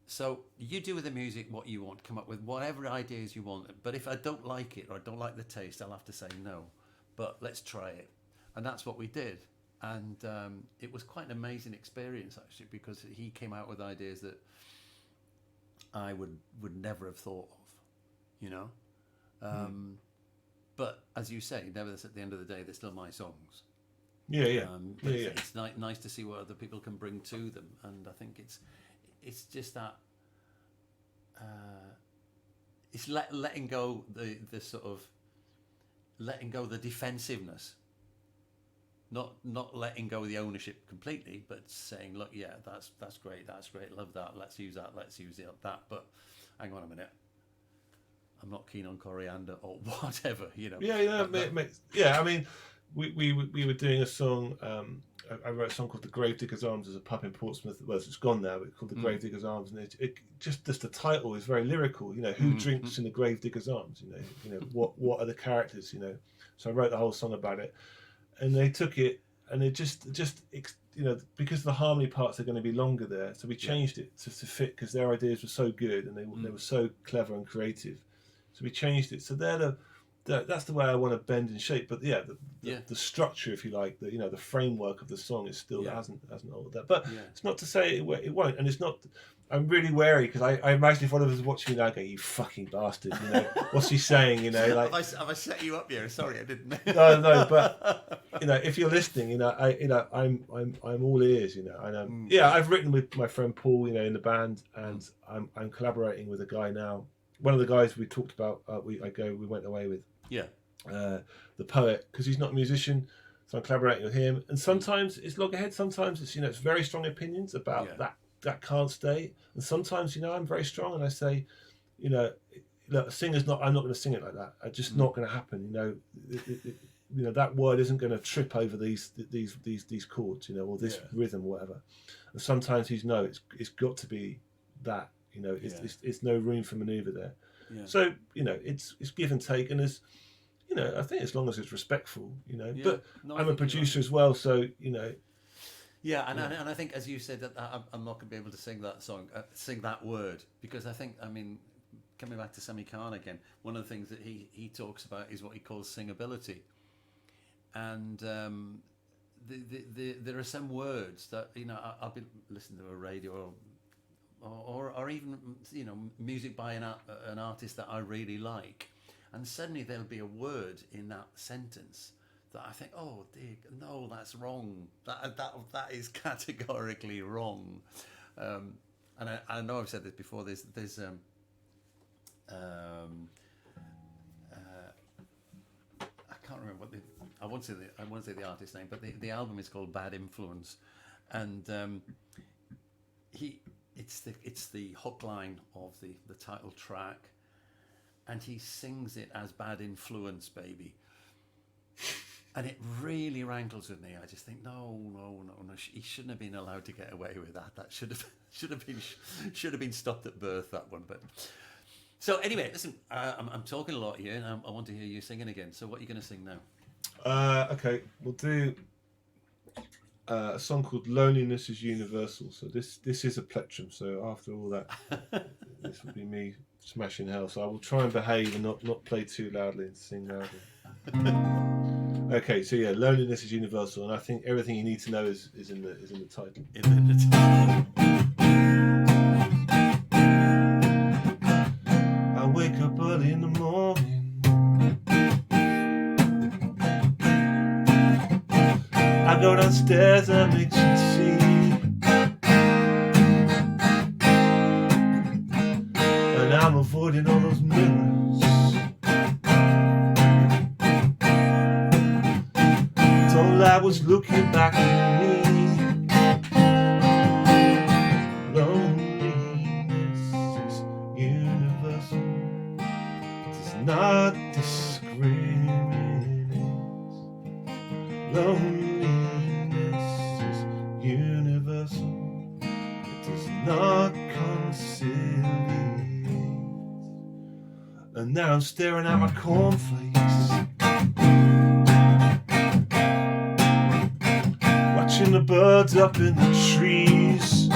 So you do with the music what you want, come up with whatever ideas you want. But if I don't like it, or I don't like the taste, I'll have to say no. But let's try it. And that's what we did. And it was quite an amazing experience, actually, because he came out with ideas that I would never have thought of, But as you say, nevertheless, at the end of the day, they're still my songs. It's nice to see what other people can bring to them, and I think it's just that it's letting go the sort of letting go the defensiveness. Not letting go of the ownership completely, but saying, look, yeah, that's great, love that, let's use that, that, but hang on a minute, I'm not keen on coriander or whatever, I mean, we were doing a song. I wrote a song called "The Gravedigger's Arms." There's a pub in Portsmouth. Well, it's gone now. But it's called "The Gravedigger's Arms," and it just the title is very lyrical. Who drinks in the gravedigger's arms? What are the characters? So I wrote the whole song about it. And they took it, and it just because the harmony parts are going to be longer there, so we changed it to fit, because their ideas were so good and they were so clever and creative. So we changed it. So they're that's the way I want to bend and shape. But yeah, the structure, if you like, the framework of the song is still hasn't altered that. But it's not to say it won't, and it's not. I'm really wary because I imagine if one of us is watching me now, go, "You fucking bastard!" What's he saying? Like, have I set you up here? Sorry, I didn't. No, but if you're listening, I'm all ears, and I've written with my friend Paul, in the band, and I'm collaborating with a guy now. One of the guys we talked about, we went away with, the poet, because he's not a musician, so I'm collaborating with him. And sometimes it's loggerhead, sometimes it's it's very strong opinions about that can't stay, and sometimes I'm very strong and I say, look, a singer's not. I'm not going to sing it like that. It's just not going to happen. That word isn't going to trip over these chords, or this rhythm or whatever. And sometimes he's it's got to be that. It's no room for manoeuvre there. Yeah. So it's give and take, and there's I think as long as it's respectful, But I'm a producer as well, so And I think, as you said, that I'm not going to be able to sing that song, sing that word, because I think, coming back to Sami Khan again, one of the things that he talks about is what he calls singability, and there are some words that I'll be listening to a radio or even music by an artist that I really like, and suddenly there'll be a word in that sentence that I think, oh dear, no, that's wrong. That is categorically wrong. And I know I've said this before. There's I can't remember what I won't say the artist's name, but the album is called Bad Influence, and it's the hook line of the title track, and he sings it as Bad Influence, baby. And it really rankles with me. I just think, no. He shouldn't have been allowed to get away with that. That should have been stopped at birth. That one. But so anyway, listen. I'm talking a lot here, and I want to hear you singing again. So what are you going to sing now? Okay, we'll do a song called "Loneliness is Universal." So this is a plectrum. So after all that, this will be me smashing hell. So I will try and behave and not play too loudly and sing loudly. Okay, so loneliness is universal, and I think everything you need to know is in the title. I wake up early in the morning. I go downstairs and make some tea, and I'm avoiding all those mirrors. I was looking back at me. Loneliness is universal. It does not discriminate. Loneliness is universal. It does not conciliate. And now I'm staring at my cornflakes, watching the birds up in the trees,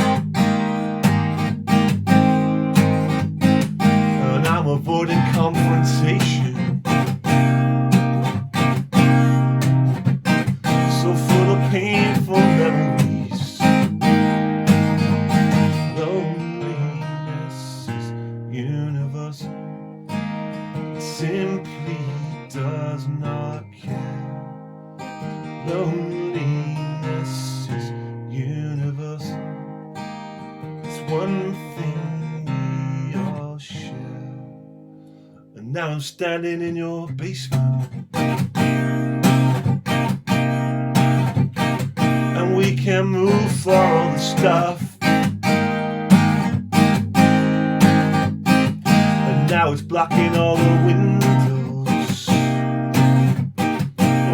and I'm avoiding confrontation, so full of painful memories. Loneliness is universal. It simply does not care. Loneliness is universal. It's one thing we all share. And now I'm standing in your basement, and we can move for all the stuff. And now it's blocking all the windows.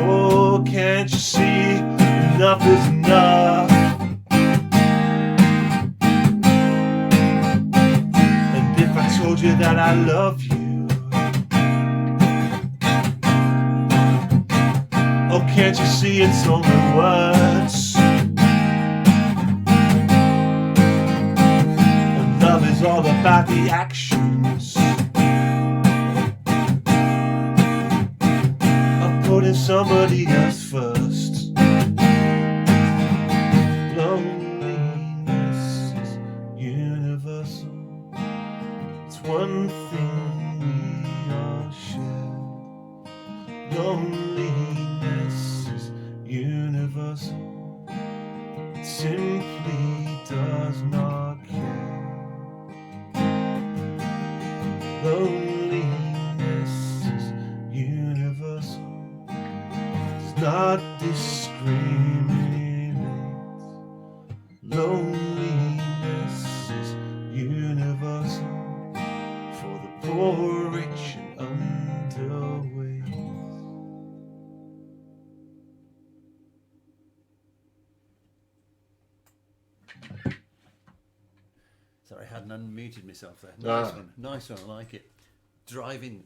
Oh, can't you see? Enough is enough. And if I told you that I love you, oh, can't you see it's only words? And love is all about the actions. somebody else first. Loneliness is universal. It's one thing we all share. Loneliness is universal. It simply does not care. Loneliness is universal. Does not discriminate. Loneliness is universal for the poor, rich, and underweight. Sorry, I hadn't unmuted myself there. Nice one, I like it. Driving,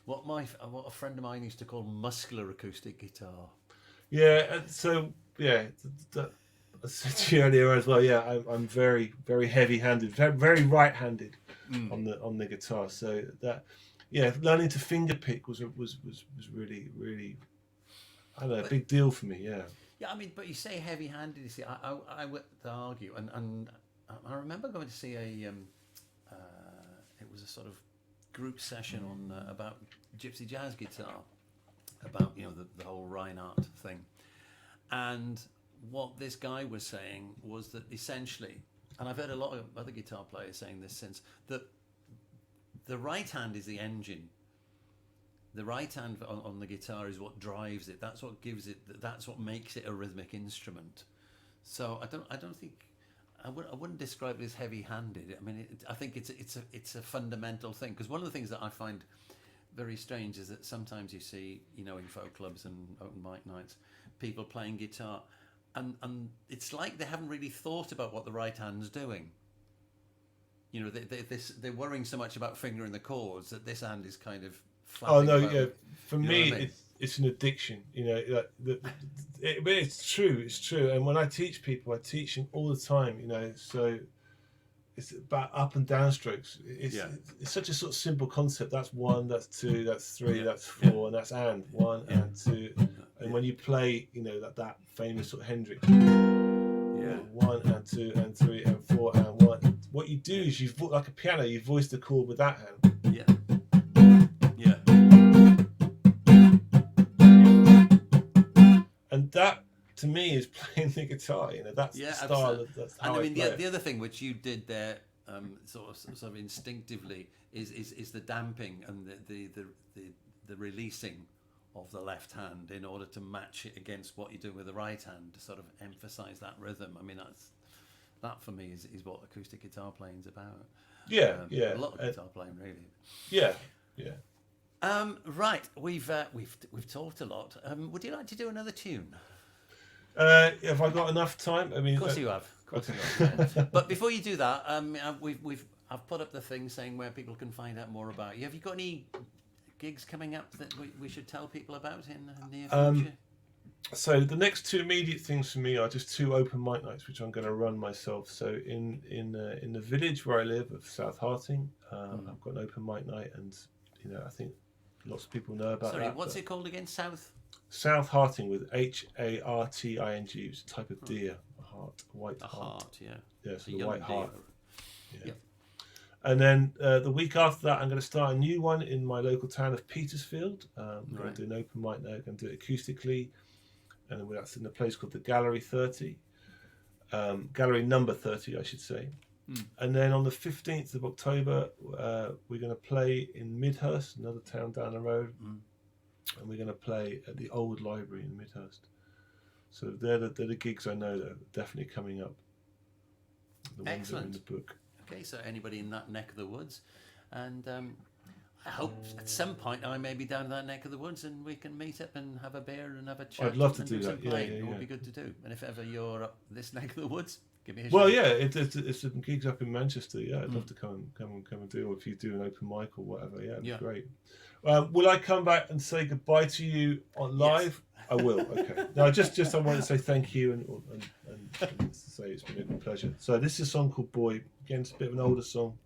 what a friend of mine used to call muscular acoustic guitar. Yeah, and so yeah, I said to you earlier as well. Yeah, I'm very, very heavy-handed, very right-handed on the guitar. So that, yeah, learning to finger pick was really, really, I don't know, a big deal for me. Yeah. Yeah, I mean, but you say heavy-handed. You see, I would argue, and I remember going to see it was a sort of group session on about gypsy jazz guitar, about the whole Reinhardt thing, and what this guy was saying was that essentially, and I've heard a lot of other guitar players saying this since, that the right hand is the engine. The right hand on the guitar is what drives it. That's what gives it. That's what makes it a rhythmic instrument. So I don't think I wouldn't describe it as heavy-handed. I mean, I think it's a fundamental thing, because one of the things that I find very strange is that sometimes you see in folk clubs and open mic nights people playing guitar, and it's like they haven't really thought about what the right hand's doing. They're worrying so much about fingering the chords that this hand is kind of. Oh no, about, yeah. For me, I mean? it's an addiction. But it's true. And when I teach people, I teach them all the time. So it's about up and down strokes. It's such a sort of simple concept. That's one, that's two, that's three, that's four, and that's and one and two. And when you play, that famous sort of Hendrix. One and two and three and four and one. What you do is like a piano, you voice the chord with that hand. Yeah. Yeah. And that, to me, is playing the guitar. That's the style. That's how the other thing which you did there, sort of instinctively, is the damping and the releasing of the left hand in order to match it against what you do with the right hand to sort of emphasize that rhythm. I mean, that for me is what acoustic guitar playing is about. Yeah, a lot of guitar playing, really. Yeah. Right, we've talked a lot. Would you like to do another tune? Have I got enough time? I mean, of course you have. But before you do that, I've put up the thing saying where people can find out more about you. Have you got any gigs coming up that we should tell people about in the near future? So the next two immediate things for me are just 2 open mic nights, which I'm going to run myself. So in the village where I live of South Harting, I've got an open mic night, and I think lots of people know about that. Sorry, what's it called again? South Harting with Harting. It's a type of deer, a heart, a white heart. Yeah. Yeah, so the white heart. Yeah. And then the week after that, I'm going to start a new one in my local town of Petersfield. I'm going to do an open mic night. I'm going to do it acoustically, and then that's in a place called the Gallery 30, Gallery number 30, I should say. And then on the 15th of October, we're going to play in Midhurst, another town down the road, and we're going to play at the old library in Midhurst. So they're the gigs I know that are definitely coming up. The ones that are in the book. Okay, so anybody in that neck of the woods, and I hope at some point I may be down in that neck of the woods and we can meet up and have a beer and have a chat. I'd love to and do that. Yeah. It would be good to do. And if ever you're up this neck of the woods, give me a shout. Well, yeah, it's some gigs up in Manchester. Yeah, I'd love to come and do. Or if you do an open mic or whatever, it'd be great. Will I come back and say goodbye to you on live? Yes. I will. Okay. No, just I want to say thank you and say it's been a pleasure. So this is a song called Boy. Again, it's a bit of an older song.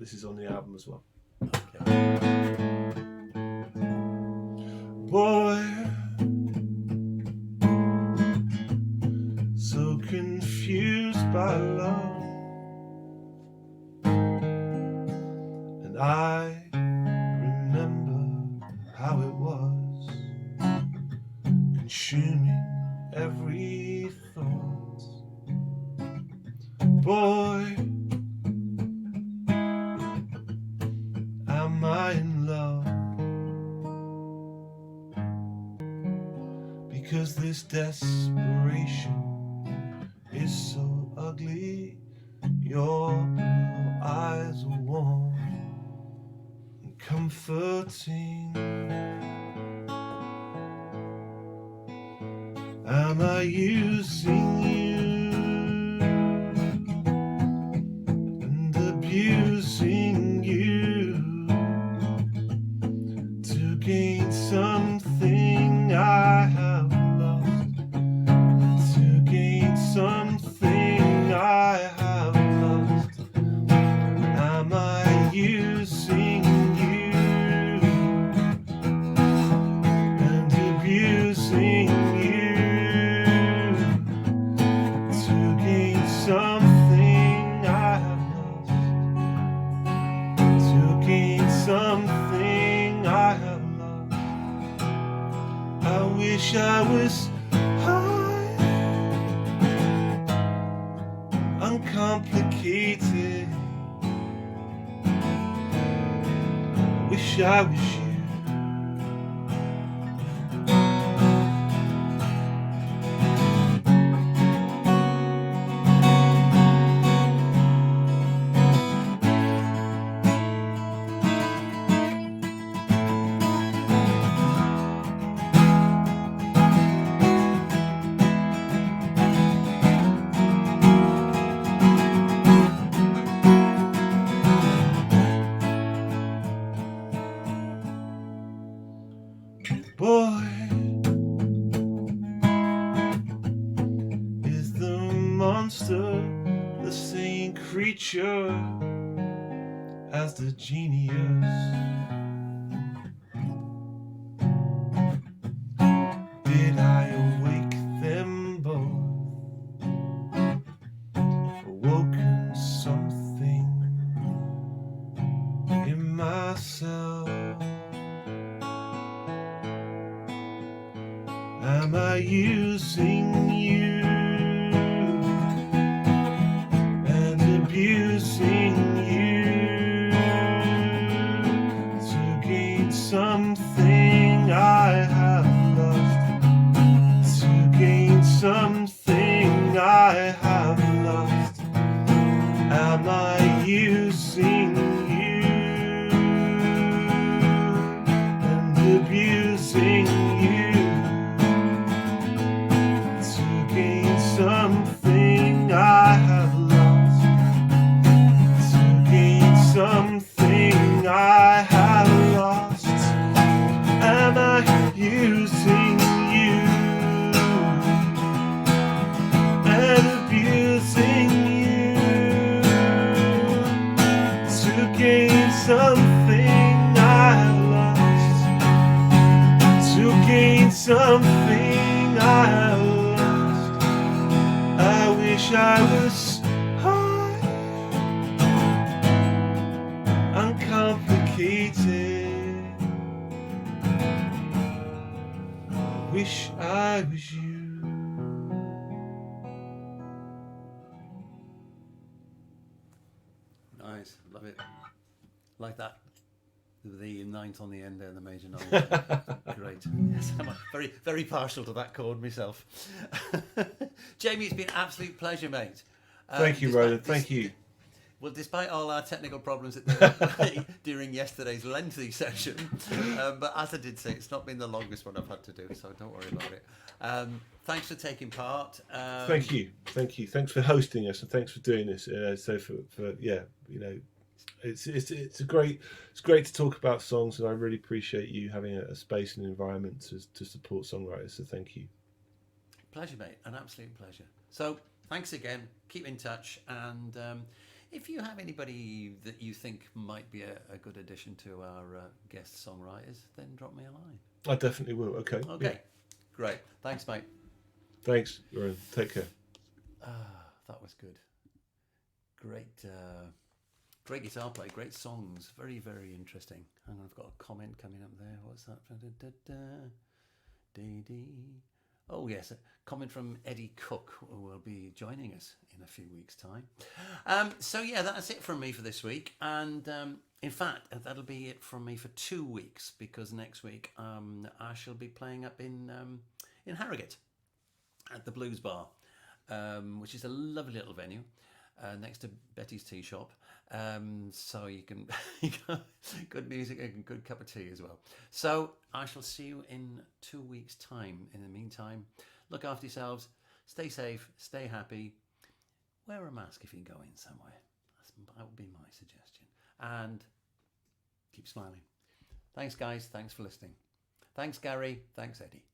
This is on the album as well. Okay. boy, so confused by love, and I remember how it was, consuming every thought. Boy, am I in love? Because this desperation is so ugly. Your blue eyes are warm and comforting. Am I using you and abusing you to gain something I have lost? To gain something I have lost. Am I using you and abusing you to gain something I have lost? To gain something I have lost. I wish I was high, uncomplicated. Wish I was you. Boy, is the monster the same creature as the genius? Did I awake them both? Awoken something in myself? Am I using you and abusing you to gain something I have lost? To gain something I have lost. Am I using you and abusing you to gain something I have lost? To gain something I have lost. Am I using you and abusing you to gain something I have lost? To gain something I have lost. I wish I was high, uncomplicated. I wish I was you. Nice, love it. Like that. The ninth on the end there, the major ninth. Great. Yes, I'm very, very partial to that chord myself. Jamie, it's been an absolute pleasure, mate. Thank you, Roland. Thank you. Well, despite all our technical problems during yesterday's lengthy session, but as I did say, it's not been the longest one I've had to do, so don't worry about it. Thanks for taking part. Thank you. Thanks for hosting us, and thanks for doing this. So for yeah, it's great to talk about songs, and I really appreciate you having a space and environment to support songwriters. So thank you. Pleasure, mate. An absolute pleasure. So thanks again. Keep in touch, and if you have anybody that you think might be a good addition to our guest songwriters, then drop me a line. I definitely will. Okay. Okay, Yeah. great. Thanks, mate. Thanks, Rowan. Take care. That was good. Great, great guitar play. Great songs. Very, very interesting. Hang on, I've got a comment coming up there. What's that? Oh yes, a comment from Eddie Cook, who will be joining us in a few weeks' time. So yeah, that's it from me for this week, and in fact, that'll be it from me for 2 weeks, because next week I shall be playing up in Harrogate at the Blues Bar, which is a lovely little venue next to Betty's Tea Shop. So you can good music and a good cup of tea as well. So I shall see you in 2 weeks' time. In the meantime, look after yourselves, stay safe, stay happy, wear a mask if you're going somewhere. That would be my suggestion. And keep smiling. Thanks, guys. Thanks for listening. Thanks, Gary. Thanks, Eddie.